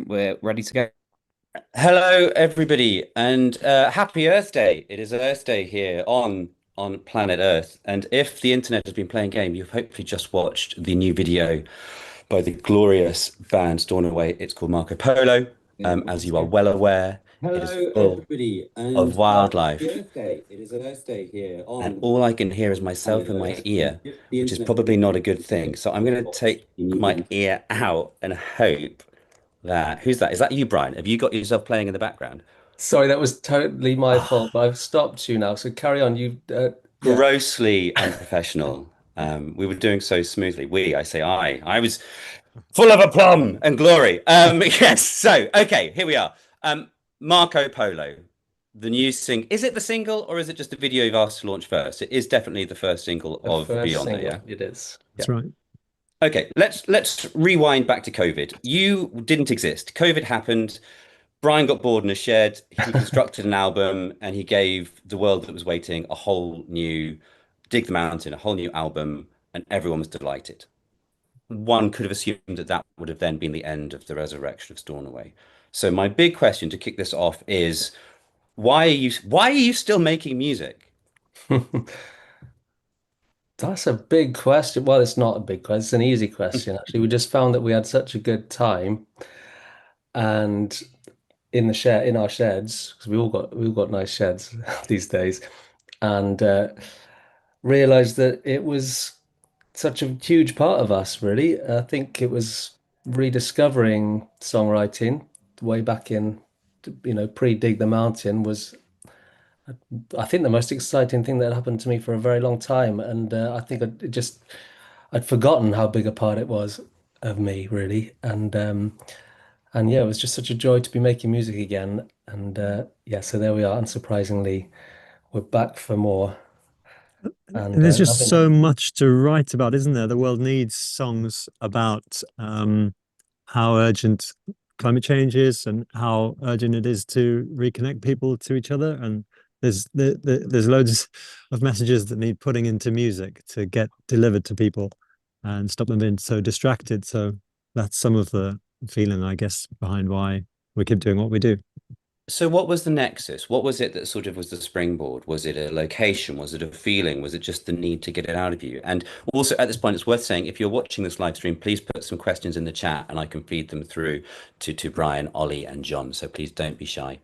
We're ready to go. Hello, everybody, and happy Earth Day. It is Earth Day here on planet Earth. And if the internet has been playing game, you've hopefully just watched the new video by the glorious band Stornoway. It's called Marco Polo. As you are well aware, it is Hello, full everybody, of and happy wildlife. Earth Day. It is Earth Day here And on all I can hear is planet myself in my Earth. And ear, if the which is internet has probably been not a playing good games, thing. So I'm you've going to watched take the new my video. ear out and hope that. Who's that? Is that you, Brian? Have you got yourself playing in the background? Sorry, that was totally my fault, but Ah. I've stopped you now. So carry on. Yeah. Grossly unprofessional. We were doing so smoothly. I say I was full of aplomb and glory. Yes. So, okay, here we are. Marco Polo, the new sing. Is it the single or is it just a video you've asked to launch first? It is definitely the first single The of first Beyond It, single. yeah. It is. Yeah. That's right. Okay, let's rewind back to COVID. You didn't exist. COVID happened. Brian got bored in a shed. He constructed an album and he gave the world that was waiting a whole new Dig the Mountain, a whole new album, and everyone was delighted. One could have assumed that that would have then been the end of the resurrection of Stornoway. So my big question to kick this off is why are you still making music? That's a big question. Well, it's not a big question. It's an easy question, actually. We just found that we had such a good time, and in our sheds, because we all got nice sheds these days, and realized that it was such a huge part of us, really. I think it was rediscovering songwriting way back in, pre-Dig the Mountain was, I think, the most exciting thing that happened to me for a very long time. And I think I'd forgotten how big a part it was of me, really. And yeah, it was just such a joy to be making music again. And yeah, so there we are. Unsurprisingly, we're back for more And and there's just loving it. so much to write about, isn't there? The world needs songs about how urgent climate change is and how urgent it is to reconnect people to each other. And there's loads of messages that need putting into music to get delivered to people and stop them being so distracted. So that's some of the feeling, I guess, behind why we keep doing what we do. So what was the nexus? What was it that sort of was the springboard? Was it a location? Was it a feeling? Was it just the need to get it out of you? And also at this point, it's worth saying if you're watching this live stream, please put some questions in the chat and I can feed them through to Brian, Ollie, and John. So please don't be shy.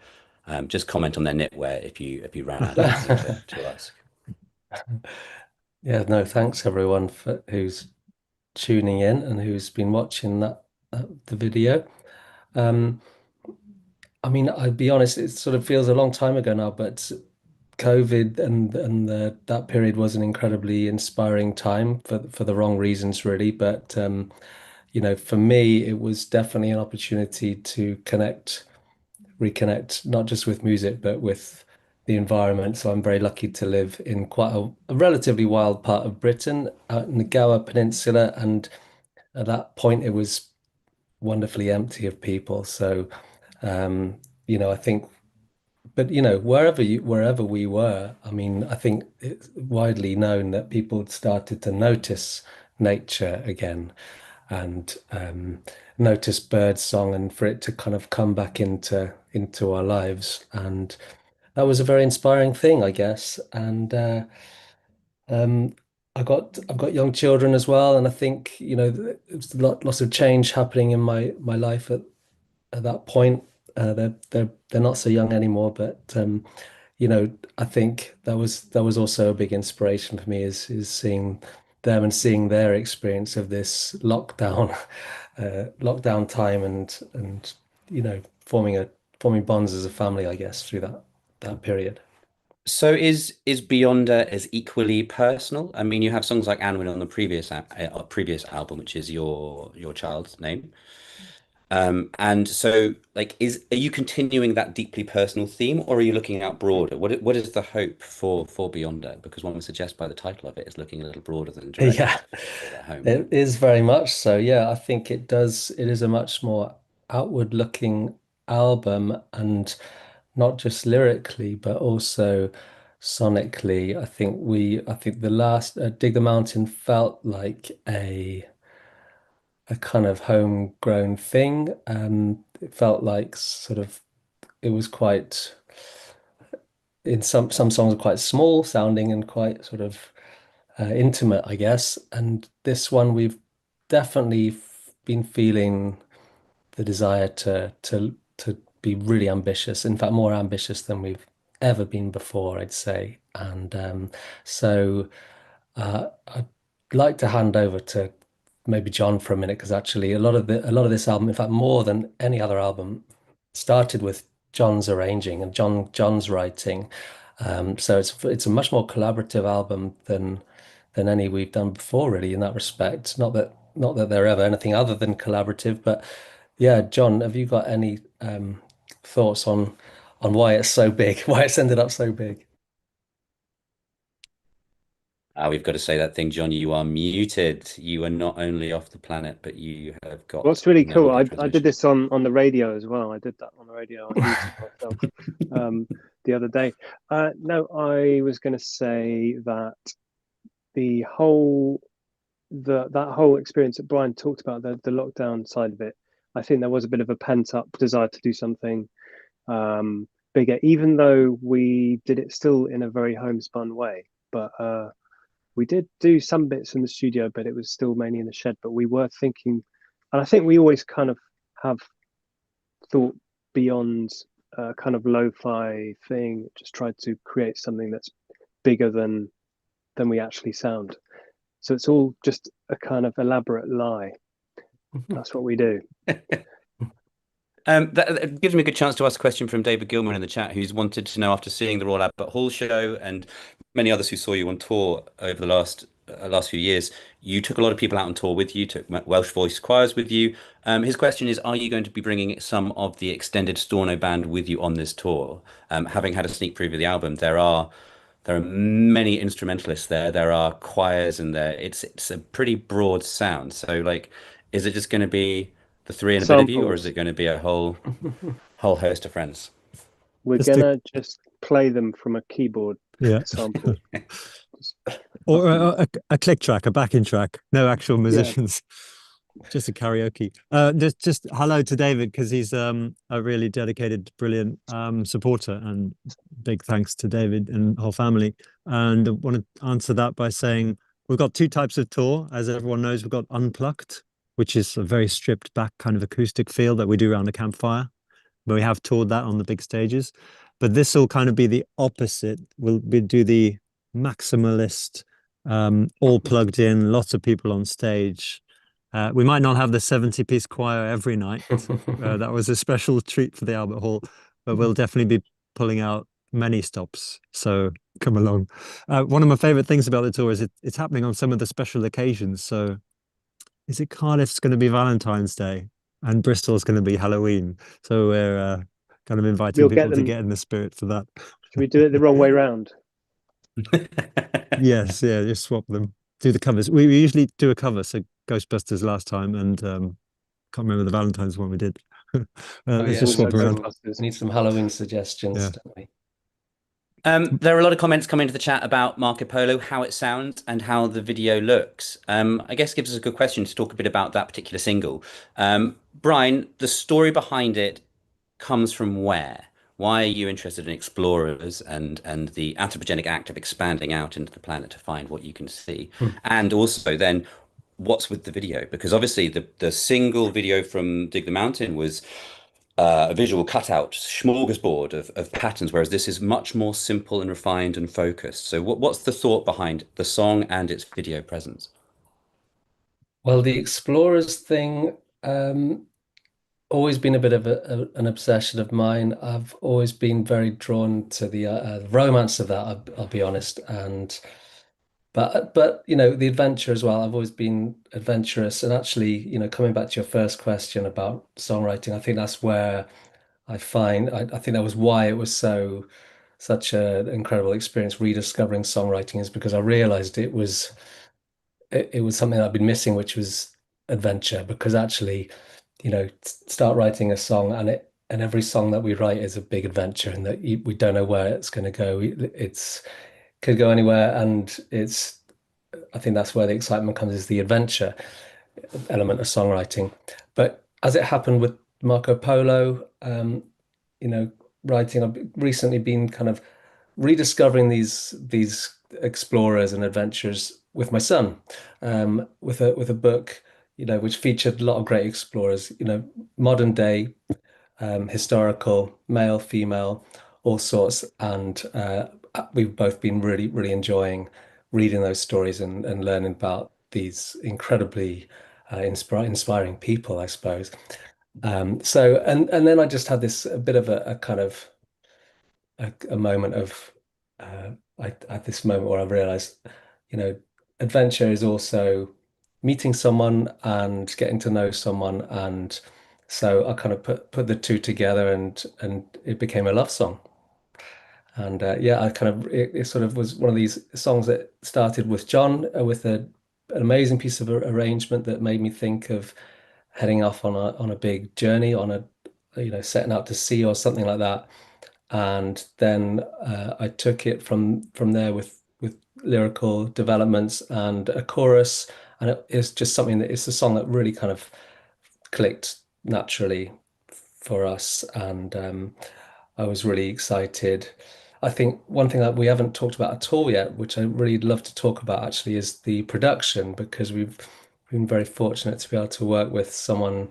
Just comment on their knitwear if you ran out of anything to ask. Yeah, no, thanks everyone for who's tuning in and who's been watching the video. Um, I mean, I'd be honest, it sort of feels a long time ago now, but COVID and that period was an incredibly inspiring time for the wrong reasons, really. But for me, it was definitely an opportunity to reconnect, not just with music, but with the environment. So I'm very lucky to live in quite a relatively wild part of Britain, out in the Gower Peninsula, and at that point, it was wonderfully empty of people. So, I think, but wherever we were, I mean, I think it's widely known that people had started to notice nature again and notice bird song and for it to kind of come back into our lives. And that was a very inspiring thing, I guess. And um, I've got young children as well, and I think, there's lots of change happening in my life at that point. They're not so young anymore, but I think that was also a big inspiration for me is seeing them and seeing their experience of this lockdown time and forming bonds as a family, I guess, through that period. So is Beyonder as equally personal? I mean, you have songs like Anwin on the previous album, which is your child's name. And so, like, are you continuing that deeply personal theme, or are you looking out broader? What is the hope for Beyonder? Because one would suggest by the title of it is looking a little broader than Yeah, directly at home. it is very much so. Yeah, I think it is a much more outward looking album and not just lyrically, but also sonically. I think the last Dig the Mountain felt like a kind of homegrown thing. it felt like sort of it was quite in some songs are quite small sounding and quite sort of intimate, I guess. And this one we've definitely been feeling the desire to be really ambitious. In fact, more ambitious than we've ever been before, I'd say. And so I'd like to hand over to maybe John for a minute because actually a lot of this album, in fact, more than any other album, started with John's arranging and John's writing. So it's a much more collaborative album than any we've done before, really, in that respect. Not that they're ever anything other than collaborative, but yeah, John, have you got any thoughts on why it's so big, why it's ended up so big? We've got to say that thing, John. You are muted. You are not only off the planet, but you have got What's really no cool, audio I did transmission. this on the radio as well. I did that on the radio on YouTube myself the other day. No, I was going to say that the whole that whole experience that Brian talked about, the lockdown side of it, I think there was a bit of a pent up desire to do something bigger, even though we did it still in a very homespun way. But we did do some bits in the studio, but it was still mainly in the shed. But we were thinking, and I think we always kind of have thought beyond a kind of lo-fi thing, just tried to create something that's bigger than we actually sound. So it's all just a kind of elaborate lie. That's what we do. That gives me a good chance to ask a question from David Gilman in the chat, who's wanted to know after seeing the Royal Albert Hall show and many others who saw you on tour over the last few years. You took a lot of people out on tour with you, took Welsh voice choirs with you. His question is, are you going to be bringing some of the extended Storno band with you on this tour? Having had a sneak preview of the album, there are many instrumentalists there. There are choirs in there. It's a pretty broad sound. So like, is it just going to be the three and a bit of you, or is Samples. it going to be a whole host of friends? We're Just to gonna just play them from a keyboard yeah, sample. Just or fucking a click track, a backing track, no actual yeah. musicians. Just a karaoke. Just hello to David because he's a really dedicated, brilliant supporter, and big thanks to David and whole family. And I want to answer that by saying we've got two types of tour. As everyone knows, we've got Unplugged, which is a very stripped back kind of acoustic feel that we do around a campfire. But we have toured that on the big stages. But this will kind of be the opposite. We do the maximalist, all plugged in, lots of people on stage. We might not have the 70-piece choir every night. That was a special treat for the Albert Hall, but we'll definitely be pulling out many stops. So come along. One of my favorite things about the tour is it's happening on some of the special occasions. So is it Cardiff's going to be Valentine's Day and Bristol's going to be Halloween? So we're kind of inviting We'll get people to them. get in the spirit for that. Should we do it the wrong way round? Yes, yeah, just swap them. Do the covers. We usually do a cover. So Ghostbusters last time, and can't remember the Valentine's one we did. Oh Let's yeah, just Also swap around. Ghostbusters. we need some Halloween suggestions, Yeah. don't we? There are a lot of comments coming into the chat about Marco Polo, how it sounds and how the video looks. I guess gives us a good question to talk a bit about that particular single. Brian, the story behind it comes from where? Why are you interested in explorers and the anthropogenic act of expanding out into the planet to find what you can see? Hmm. And also then what's with the video? Because obviously the single video from Dig the Mountain was a visual cutout smorgasbord of patterns, whereas this is much more simple and refined and focused. So what's the thought behind the song and its video presence? Well, the explorers thing, always been a bit of an obsession of mine. I've always been very drawn to the romance of that, I'll be honest, and but you know the adventure as well. I've always been adventurous, and actually, you know, coming back to your first question about songwriting, I think that's where I think that was why it was such an incredible experience rediscovering songwriting is because I realized it was something I'd been missing, which was adventure. Because actually, you know, start writing a song and every song that we write is a big adventure, and that we don't know where it's going to go. It's could go anywhere, and it's I think that's where the excitement comes is the adventure element of songwriting. But as it happened with Marco Polo, you know, writing. I've recently been kind of rediscovering these explorers and adventures with my son, with a book, which featured a lot of great explorers, modern day, historical, male, female, all sorts, and we've both been really, really enjoying reading those stories and learning about these incredibly inspiring people, I suppose. So and then I just had this a bit of a kind of a moment of I at this moment where I realized, you know, adventure is also meeting someone and getting to know someone, and so I kind of put the two together, and it became a love song. And yeah, I kind of it sort of was one of these songs that started with John with an amazing piece of arrangement that made me think of heading off on a big journey on a setting out to sea or something like that. And then I took it from there with lyrical developments and a chorus, and it's just something that it's a song that really kind of clicked naturally for us, and I was really excited. I think one thing that we haven't talked about at all yet, which I really love to talk about actually, is the production, because we've been very fortunate to be able to work with someone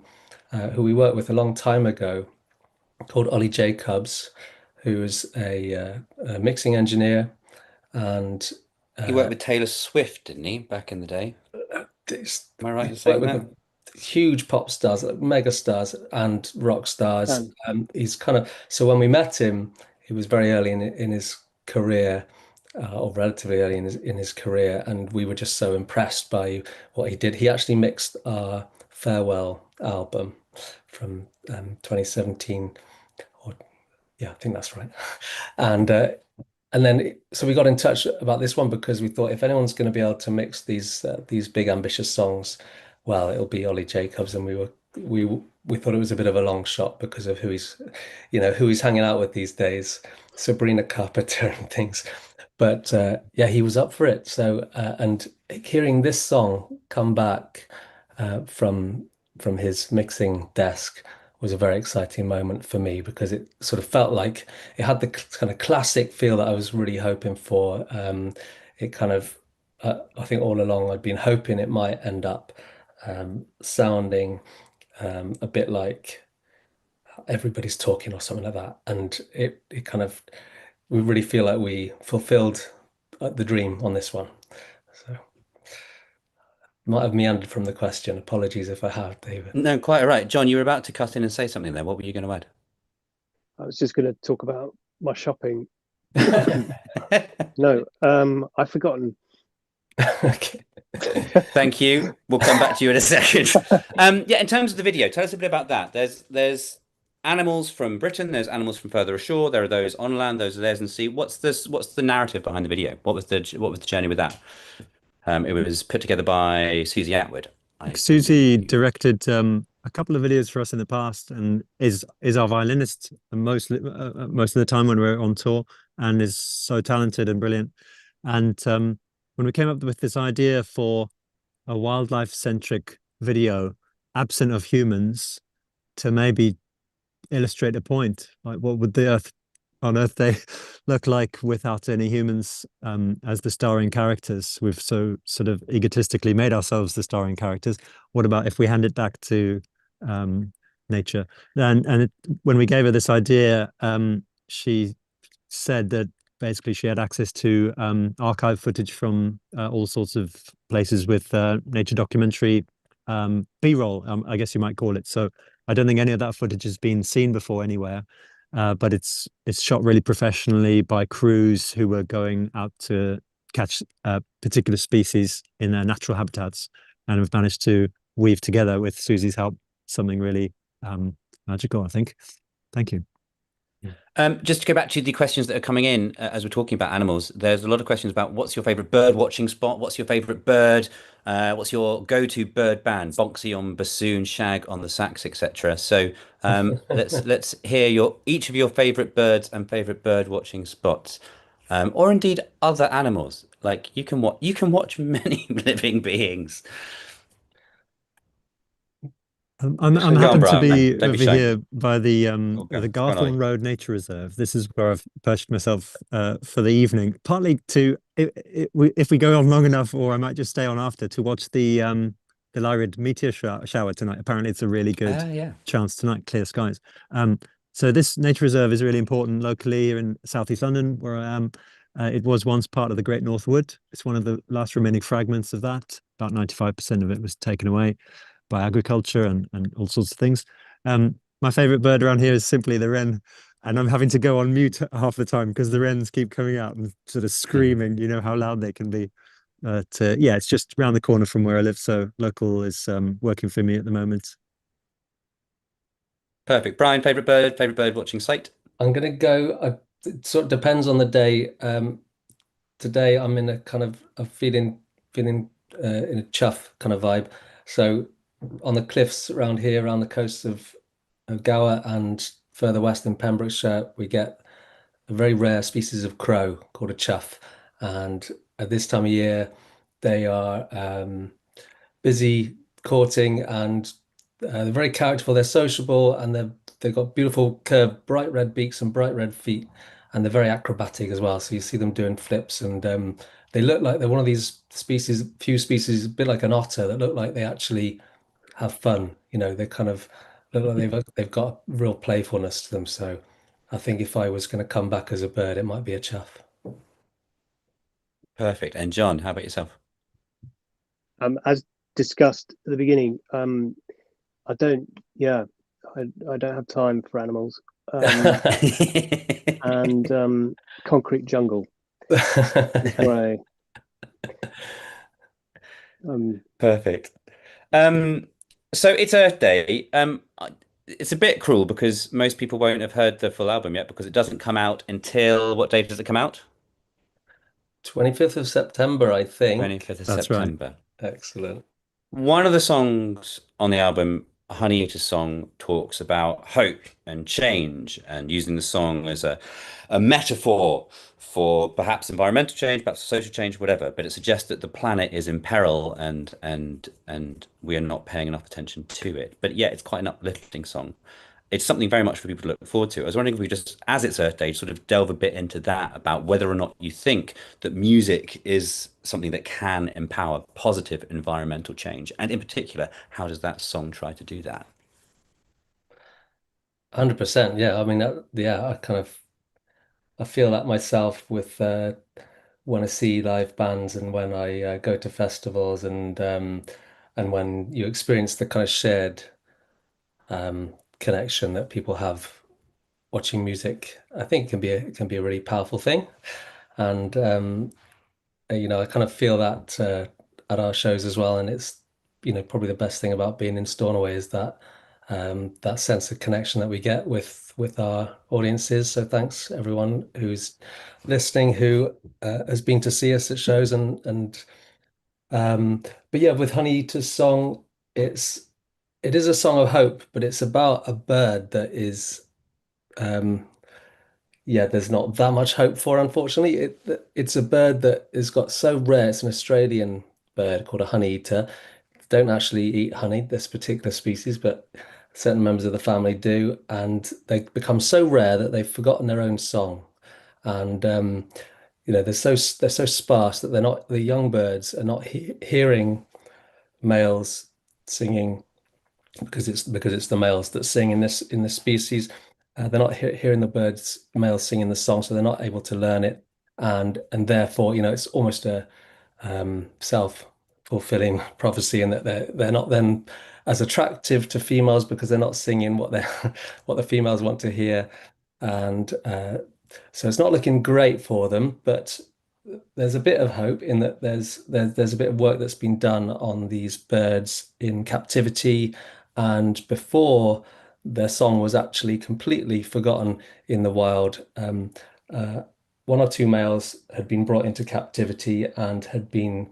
who we worked with a long time ago called Ollie Jacobs, who was a mixing engineer, and He worked with Taylor Swift, didn't he, back in the day? Am I right in he's saying worked with that? the huge pop stars, like mega stars and rock stars. And He's kind of so when we met him, he was very early in his career, or relatively early in his career, and we were just so impressed by what he did. He actually mixed our farewell album from 2017, or yeah, I think that's right. And then so we got in touch about this one because we thought if anyone's going to be able to mix these big ambitious songs, well, it'll be Ollie Jacobs, and we thought it was a bit of a long shot because of who he's hanging out with these days, Sabrina Carpenter and things. But yeah, he was up for it. So and hearing this song come back from his mixing desk was a very exciting moment for me because it sort of felt like it had the kind of classic feel that I was really hoping for. It kind of, I think all along I'd been hoping it might end up sounding a bit like everybody's talking or something like that. And it kind of, we really feel like we fulfilled the dream on this one. So might have meandered from the question. Apologies if I have, David. No, quite all right. John, you were about to cut in and say something there. What were you going to I was just going to talk about my shopping. add? No, I've forgotten. Okay. Thank you. We'll come back to you in a second. Yeah, in terms of the video, tell us a bit about that. There's animals from Britain, there's animals from further ashore, there are those on land, those are theirs in sea. What's the narrative behind the video? What was the journey with that? It was put together by Susie Atwood, I Susie believe. directed a couple of videos for us in the past, and is our violinist most of the time when we're on tour, and is so talented and brilliant. And when we came up with this idea for a wildlife centric video, absent of humans, to maybe illustrate a point, like what would the Earth on Earth Day look like without any humans as the starring characters? We've so sort of egotistically made ourselves the starring characters. What about if we hand it back to nature? When we gave her this idea, she said that basically she had access to archive footage from all sorts of places with nature documentary B-roll, I guess you might call it. So I don't think any of that footage has been seen before anywhere. But it's shot really professionally by crews who were going out to catch particular species in their natural habitats, and have managed to weave together, with Susie's help, something really magical, I think. Thank you. Just to go back to the questions that are coming in as we're talking about animals, there's a lot of questions about what's your favorite bird watching spot? What's your favorite bird? What's your go-to bird band? Bonksy on bassoon, Shag on the sax, etc. So let's hear each of your favorite birds and favorite bird watching spots, or indeed other animals. Like you can watch many living beings. I'm Go on, happen to Brian. be Don't be over shy. here by Oh, the go on, Ollie. Garthorne Road Nature Reserve. This is where I've perched myself for the evening, partly to if we go on long enough, or I might just stay on after to watch the Lyrid meteor shower tonight. Apparently, it's a really good Yeah. chance tonight, clear skies. Um, so this nature reserve is really important locally here in southeast London, where I am. It was once part of the Great North Wood. It's one of the last remaining fragments of that. About 95% of it was taken away by agriculture and all sorts of things. My favorite bird around here is simply the wren, and I'm having to go on mute half the time because the wrens keep coming out and sort of screaming. You know how loud they can be. But yeah, it's just around the corner from where I live, so local is working for me at the moment. Perfect. Brian, favorite bird watching site? I'm gonna go. It sort of depends on the day. Today I'm in a kind of a feeling in a chuff kind of vibe. So on the cliffs around here, around the coast of Gower and further west in Pembrokeshire, we get a very rare species of crow called a chough. And at this time of year, they are busy courting and they're very characterful. They're sociable and they've got beautiful curved, bright red beaks and bright red feet, and they're very acrobatic as well. So you see them doing flips, and they look like they're one of these species, few species, a bit like an otter, that look like they actually have fun. You know, they kind of look like they've got a real playfulness to them. So I think if I was going to come back as a bird, it might be a chough. Perfect. And John, how about yourself? As discussed at the beginning, I don't, yeah, I don't have time for animals. And concrete jungle is where um, Perfect. Um, so it's Earth Day. It's a bit cruel because most people won't have heard the full album yet because it doesn't come out until what date does it come out? 25th of September, I think. 25th of That's right. September. Excellent. One of the songs on the album, Honey Eater Song, talks about hope and change and using the song as a metaphor for perhaps environmental change, perhaps social change, whatever. But it suggests that the planet is in peril and we are not paying enough attention to it. But yeah, it's quite an uplifting song. It's something very much for people to look forward to. I was wondering if we just, as it's Earth Day, sort of delve a bit into that about whether or not you think that music is something that can empower positive environmental change. And in particular, how does that song try to do that? 100%. Yeah. I mean, yeah, I feel that myself with when I see live bands and when I go to festivals and when you experience the kind of shared connection that people have watching music, I think it can be a really powerful thing. And you know, I kind of feel that at our shows as well. And it's, you know, probably the best thing about being in Stornoway is that that sense of connection that we get with our audiences. So thanks everyone who's listening, who has been to see us at shows and but yeah, with Honey Eater's song, it's it is a song of hope, but it's about a bird that is um yeah, there's not that much hope for, unfortunately. It's a bird that has got so rare. It's an Australian bird called a honey eater. They don't actually eat honey, this particular species, but certain members of the family do, and they become so rare that they've forgotten their own song. And you know, they're so sparse that the young birds are not hearing males singing because it's the males that sing in this species. They're not hearing the birds males singing the song, so they're not able to learn it, and therefore, you know, it's almost a self-fulfilling prophecy in that they're not then as attractive to females because they're not singing what they what the females want to hear, and so it's not looking great for them, but there's a bit of hope in that there's a bit of work that's been done on these birds in captivity and before their song was actually completely forgotten in the wild. Uh, one or two males had been brought into captivity and had been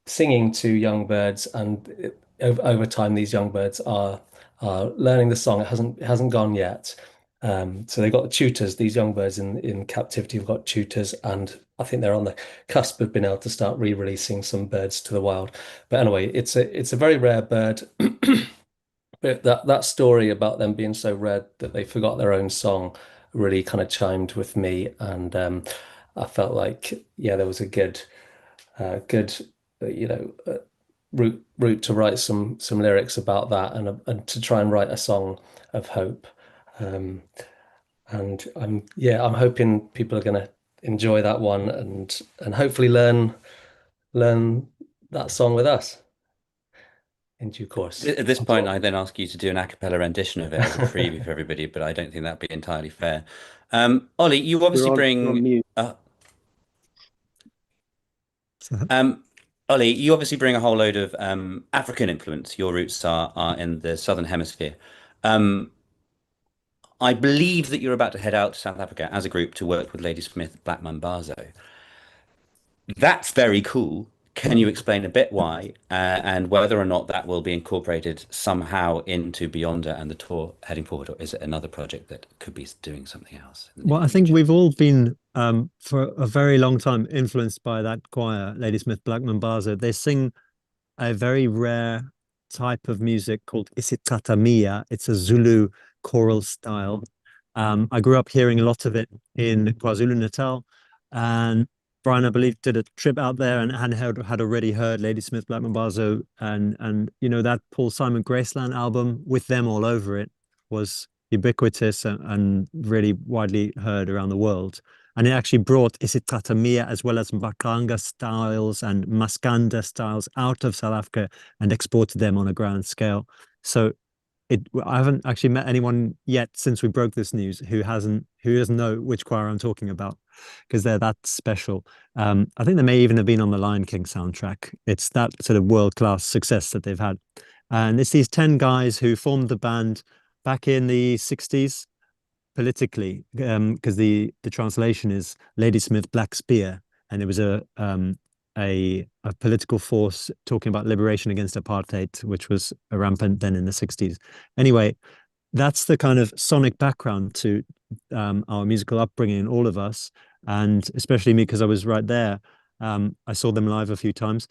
singing to young birds, and over time, these young birds are learning the song. It hasn't gone yet. So they've got tutors. These young birds in captivity have got tutors, and I think they're on the cusp of being able to start re-releasing some birds to the wild. But anyway, it's a very rare bird. that story about them being so red that they forgot their own song really kind of chimed with me, and I felt like yeah, there was a good you know route to write some lyrics about that, and to try and write a song of hope. Um, and I'm hoping people are going to enjoy that one, and hopefully learn that song with us in due course. At this On point, tour. I then ask you to do an a cappella rendition of it as a freebie for everybody, but I don't think that'd be entirely fair. Ollie, you You're obviously on bring mute. So, um, Ollie, you obviously bring a whole load of African influence. Your roots are in the Southern Hemisphere. Um, I believe that you're about to head out to South Africa as a group to work with Ladysmith Black Mambazo. That's very cool. Can you explain a bit why, and whether or not that will be incorporated somehow into Beyonder and the tour heading forward, or is it another project that could be doing something else in the near well, I think future? we've all been for a very long time influenced by that choir, Ladysmith Black Mambazo. They sing a very rare type of music called isitatamia. It's a Zulu choral style. I grew up hearing a lot of it in KwaZulu-Natal, and Brian, I believe, did a trip out there and had already heard Ladysmith Black Mambazo, and that Paul Simon Graceland album with them all over it was ubiquitous and really widely heard around the world. And it actually brought Isitatamia as well as Mbaqanga styles and Maskanda styles out of South Africa and exported them on a grand scale. So I haven't actually met anyone yet since we broke this news who doesn't know which choir I'm talking about, because they're that special. I think they may even have been on the Lion King soundtrack. It's that sort of world-class success that they've had. And it's these 10 guys who formed the band back in the 60s politically, because the translation is Ladysmith Black Spear, and it was a political force talking about liberation against apartheid, which was rampant then in the 60s. Anyway, that's the kind of sonic background to our musical upbringing, all of us, and especially me because I was right there. I saw them live a few times.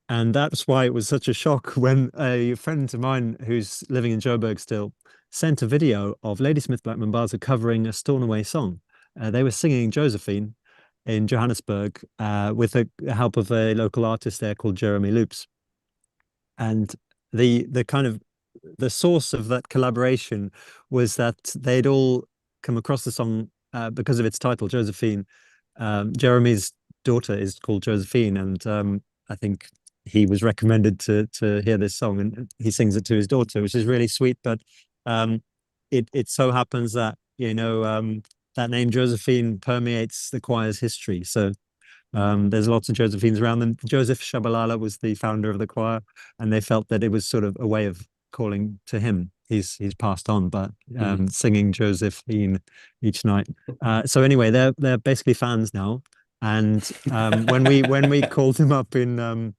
And that's why it was such a shock when a friend of mine who's living in Joburg still sent a video of Ladysmith Black Mambazo covering a Stornoway song. They were singing Josephine in Johannesburg with the help of a local artist there called Jeremy Loops. And the kind of the source of that collaboration was that they'd all come across the song because of its title, Josephine. Jeremy's daughter is called Josephine, and I think he was recommended to hear this song, and he sings it to his daughter, which is really sweet. But it so happens that that name Josephine permeates the choir's history. So there's lots of Josephines around them. Joseph Shabalala was the founder of the choir, and they felt that it was sort of a way of calling to him. He's passed on, but singing Josephine each night. So anyway, they're basically fans now. And when we called him up in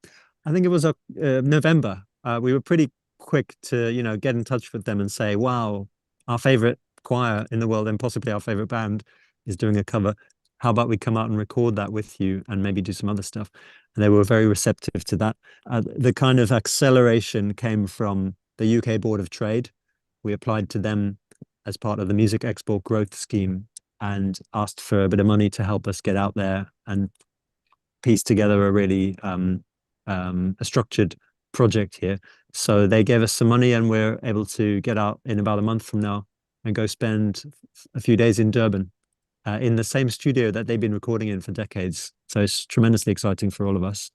I think it was November, we were pretty quick to get in touch with them and say, wow, our favorite choir in the world and possibly our favorite band is doing a cover. How about we come out and record that with you and maybe do some other stuff? And they were very receptive to that. The kind of acceleration came from the UK Board of Trade. We applied to them as part of the Music Export Growth Scheme and asked for a bit of money to help us get out there and piece together a really a structured project here. So they gave us some money, and we're able to get out in about a month from now and go spend a few days in Durban in the same studio that they've been recording in for decades. So it's tremendously exciting for all of us.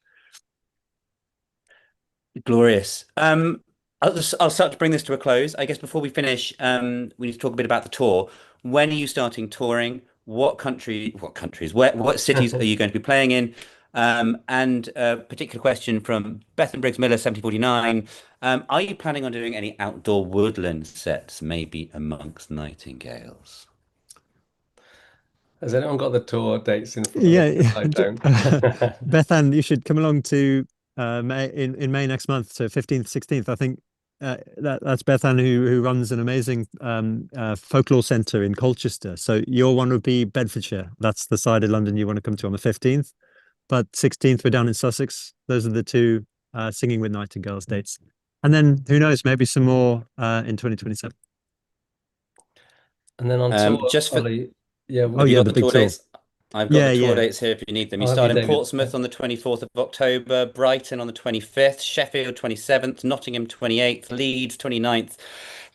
Glorious. I'll start to bring this to a close. I guess before we finish, we need to talk a bit about the tour. When are you starting touring? What countries, what cities are you going to be playing in? And a particular question from Bethan Briggs Miller, 1749. Are you planning on doing any outdoor woodland sets, maybe amongst nightingales? Has anyone got the tour dates in front of them? Yeah, I don't. Bethan, you should come along to May in May next month, so 15th, 16th. I think that's Bethan who runs an amazing folklore centre in Colchester. So your one would be Bedfordshire. That's the side of London you want to come to on the 15th. But 16th, we're down in Sussex. Those are the two Singing with Nightingales dates. And then who knows, maybe some more in 2027. And then on tour, Just for Ollie, yeah, Oh Have you yeah, got the the big tour tour. dates? I've got the Yeah, tour yeah. dates here if you need them. You I'll have you, start in David. Portsmouth on the 24th of October, Brighton on the 25th, Sheffield 27th, Nottingham 28th, Leeds 29th,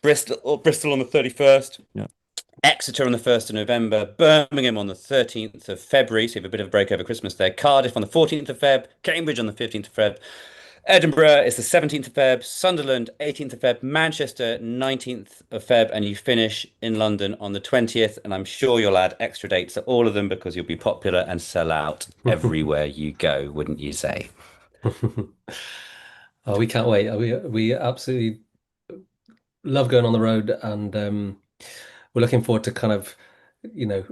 Bristol on the 31st, Yeah. Exeter on the 1st of November, Birmingham on the 13th of February, so you have a bit of a break over Christmas there, Cardiff on the 14th of Feb, Cambridge on the 15th of Feb, Edinburgh is the 17th of Feb, Sunderland 18th of Feb, Manchester 19th of Feb, and you finish in London on the 20th. And I'm sure you'll add extra dates to all of them because you'll be popular and sell out everywhere you go, wouldn't you say? Oh, we can't wait. We absolutely love going on the road, and we're looking forward to kind of, you know,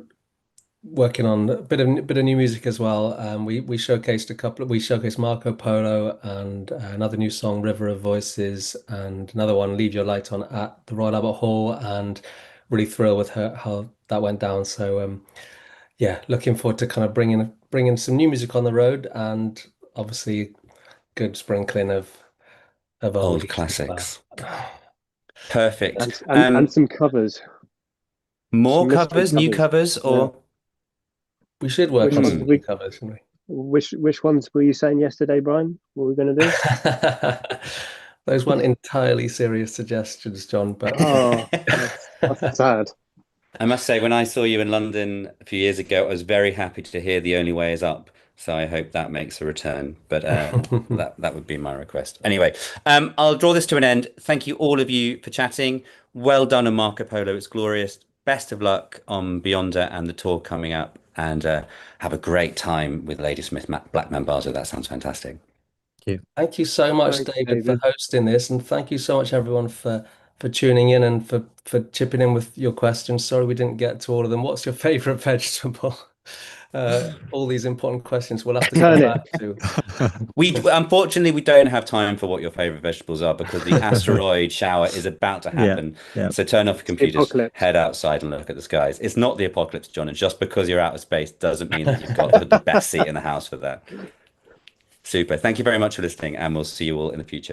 working on a bit of new music as well. We showcased we showcased Marco Polo and another new song, River of Voices, and another one, Leave Your Light On, at the Royal Albert Hall, and really thrilled with how that went down. So yeah, looking forward to kind of bringing some new music on the road, and obviously good sprinkling of Old oldies as well. classics. Perfect. And some covers, More some mystery covers, new covers. covers, Yeah. or We should work Which on ones some have new we? covers, shouldn't Which ones were you saying yesterday, Brian? What were we going to do? we? Those weren't entirely serious suggestions, John, but Oh, that's sad. I must say, when I saw you in London a few years ago, I was very happy to hear The Only Way Is Up. So I hope that makes a return. But that would be my request. Anyway, I'll draw this to an end. Thank you all of you for chatting. Well done on Marco Polo. It's glorious. Best of luck on Beyonder and the tour coming up. And have a great time with Ladysmith Black Mambazo. That sounds fantastic. Thank you. Thank you so much, Thanks, David, for David. hosting this, and thank you so much, everyone, for tuning in and for chipping in with your questions. Sorry we didn't get to all of them. What's your favorite vegetable? All these important questions we'll have to come Turnip. back to. We unfortunately we don't have time for what your favorite vegetables are because the asteroid shower is about to Yeah, happen. yeah. So turn off your It's the computers, apocalypse. head outside and look at the skies. It's not the apocalypse, John, and just because you're out of space doesn't mean that you've got the best seat in the house for that. Super. Thank you very much for listening, and we'll see you all in the future.